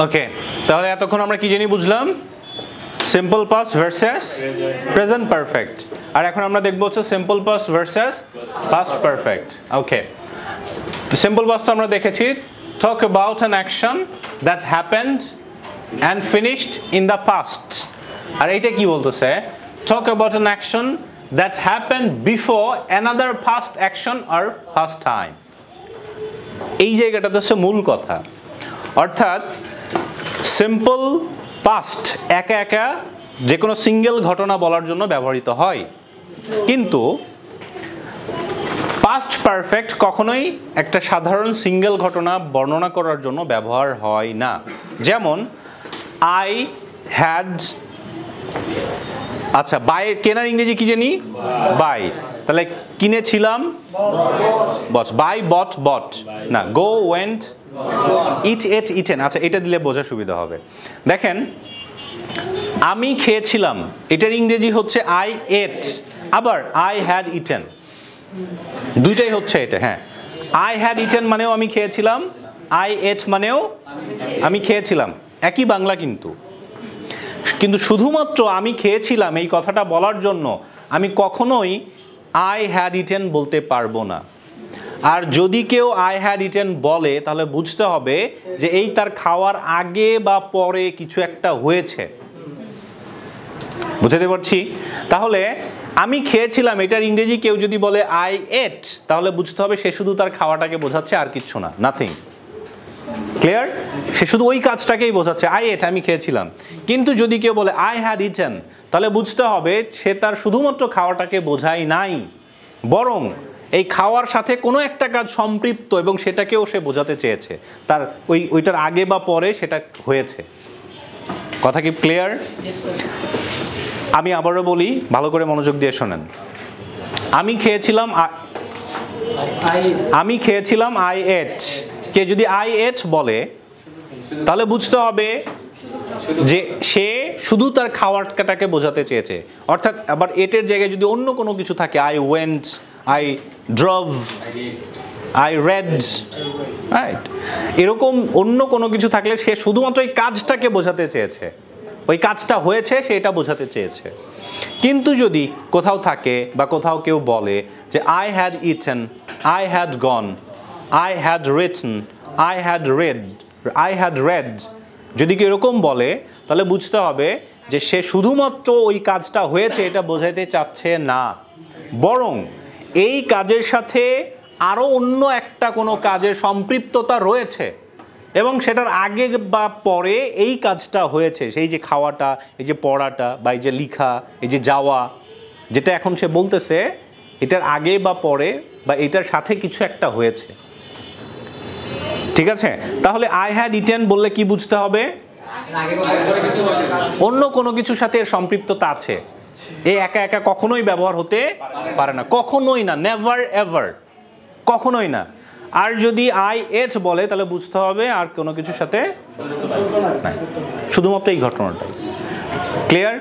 ওকে, তাহলে এতক্ষণ আমরা কি জানি বুঝলাম? Simple past versus present perfect. আর এখন আমরা দেখব হচ্ছে simple past versus past perfect. Okay, simple past আমরা দেখেছি talk about an action that happened and finished in the past। আর এইটা কি বলতেছে? talk about an action that happened before another past action or past time। এই জায়গাটাতে হচ্ছে মূল কথা। অর্থাৎ সিম্পল পাস্ট একা একা যে কোনো সিঙ্গেল ঘটনা বলার জন্য ব্যবহৃত হয়, কিন্তু পাস্ট পারফেক্ট কখনোই একটা সাধারণ সিঙ্গেল ঘটনা বর্ণনা করার জন্য ব্যবহার হয় না। যেমন আই হ্যাড, আচ্ছা বাই কেনার ইংরেজি কি জানি? বাই। তাহলে কিনেছিলাম বট, বাই বট বট না, গো ওয়েন্ট ইট এট ইটেন। আচ্ছা এটা দিলে বোঝা সুবিধা হবে। দেখেন আমি খেয়েছিলাম, এটার ইংরেজি হচ্ছে আই এট, আবার আই হ্যাড ইটেন, দুইটাই হচ্ছে এটা। হ্যাঁ, আই হ্যাড ইটেন মানেও আমি খেয়েছিলাম, আই এট মানেও আমি খেয়েছিলাম, একই বাংলা। কিন্তু শুধুমাত্র আমি খেয়েছিলাম এই কথাটা বলার জন্য আমি কখনোই আই হ্যাড ইটেন বলতে পারবো না। আর যদি কেউ আই হ্যাড ইটেন বলে তাহলে বুঝতে হবে যে এই তার খাওয়ার আগে বা পরে কিছু একটা হয়েছে। বুঝতে পারছি? তাহলে আমি খেয়েছিলাম এটার ইংরেজি কেউ যদি বলে আই এট, তাহলে বুঝতে হবে সে শুধু তার খাওয়াটাকে বোঝাচ্ছে, আর কিচ্ছু না, নাথিং। ক্লিয়ার? সে শুধু ওই কাজটাকেই বোঝাচ্ছে, আই এট আমি খেয়েছিলাম। কিন্তু যদি কেউ বলে আই হ্যাড ইটেন, তাহলে বুঝতে হবে সে তার শুধুমাত্র খাওয়াটাকে বোঝায় নাই, বরং এই খাওয়ার সাথে কোনো একটা কাজ সম্পৃক্ত এবং সেটাকেও সে বোঝাতে চেয়েছে, তার ওইটার আগে বা পরে সেটা হয়েছে। কথা কি ক্লিয়ার? আমি আবারও বলি, ভালো করে মনোযোগ দিয়ে শোনেন। আমি খেয়েছিলাম আই এট, কে যদি আই এট বলে তাহলে বুঝতে হবে যে সে শুধু তার খাওয়াটাকে বোঝাতে চেয়েছে। অর্থাৎ আবার এটের জায়গায় যদি অন্য কোনো কিছু থাকে, I went, I drove, I read, right, এরকম অন্য কোনো কিছু থাকলে সে শুধুমাত্র এই কাজটাকে বোঝাতে চেয়েছে, ওই কাজটা হয়েছে সে এটা বোঝাতে চেয়েছে। কিন্তু যদি কোথাও থাকে বা কোথাও কেউ বলে যে I had eaten, I had gone, I had written, I had red, যদি কেউ এরকম বলে তাহলে বুঝতে হবে যে সে শুধুমাত্র ওই কাজটা হয়েছে এটা বোঝাতে চাচ্ছে না, বরং এই কাজের সাথে আরও অন্য একটা কোনো কাজের সম্পৃক্ততা রয়েছে এবং সেটার আগে বা পরে এই কাজটা হয়েছে। সেই যে খাওয়াটা, এই যে পড়াটা, বা এই যে লিখা, এই যে যাওয়া, যেটা এখন সে বলতেছে এটার আগে বা পরে বা এটার সাথে কিছু একটা হয়েছে। ঠিক আছে? তাহলে আই হ্যাড ইটেন বললে কি বুঝতে হবে? অন্য কোনো কিছুর সাথে এর সম্পৃক্ততা আছে। এই একা একা কখনোই ব্যবহার হতে পারে না, কখনোই না, নেভার এভার, কখনোই না। আর যদি আই এট বলে তাহলে বুঝতে হবে আর কোনো কিছুর সাথে শুধুমাত্র এই ঘটনাটা। ক্লিয়ার?